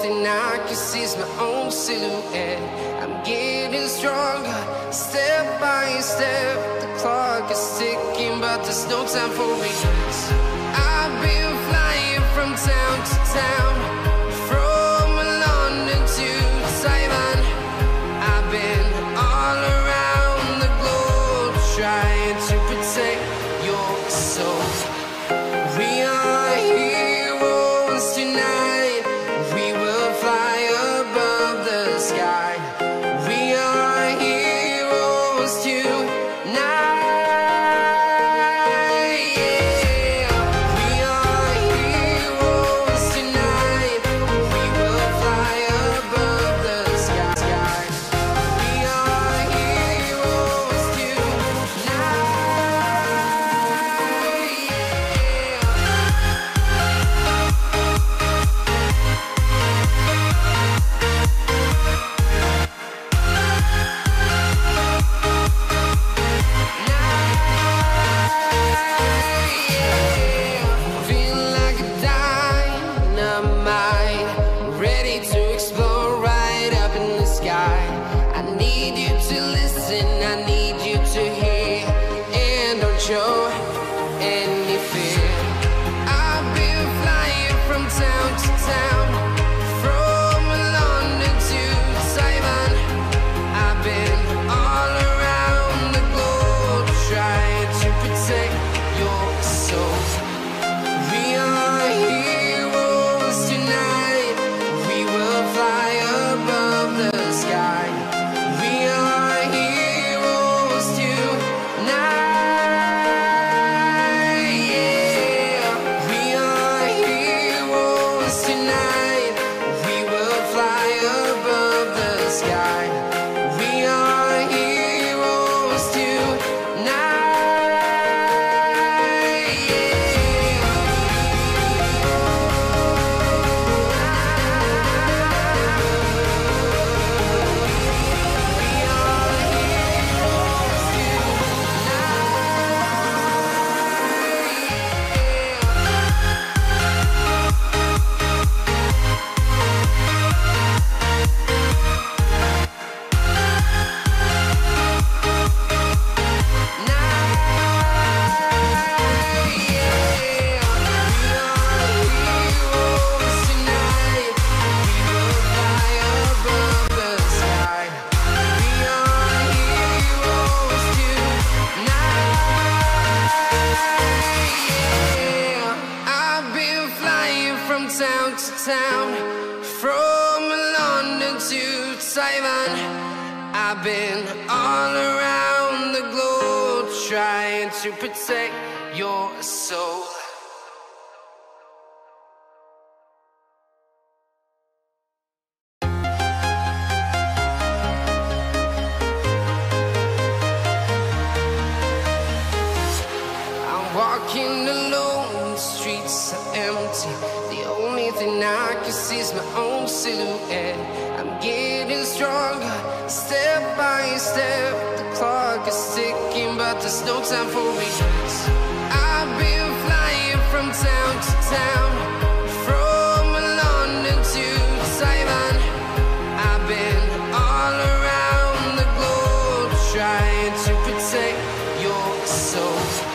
thing I can see is my own silhouette. I'm getting stronger, step by step. The clock is ticking, but there's no time for regrets. I've been flying from town to town, from London to Taiwan. I've been all around the globe, trying to protect your soul. We are heroes tonight. We will fly above the sky. We are heroes tonight. Yeah. We are heroes tonight. We will fly above the sky. We are heroes tonight. Feeling like a dynamite, ready to explode right up in the sky. I need you to listen, I need you to hear, and don't show any fear. I've been flying from town to town, from London to Taiwan. I've been all around the globe, trying to protect your soul. We are heroes tonight. We will fly above the sky. We are heroes tonight. Yeah. We are heroes tonight. We will fly above the sky. We are heroes tonight. Town to town, from London to Taiwan. I've been all around the globe, trying to protect your soul. I'm walking alone, the streets are empty. The only thing I can see is my own silhouette. I'm getting stronger, step by step. The clock is ticking, but there's no time for regrets. I've been flying from town to town, from London to Taiwan. I've been all around the globe, trying to protect your soul.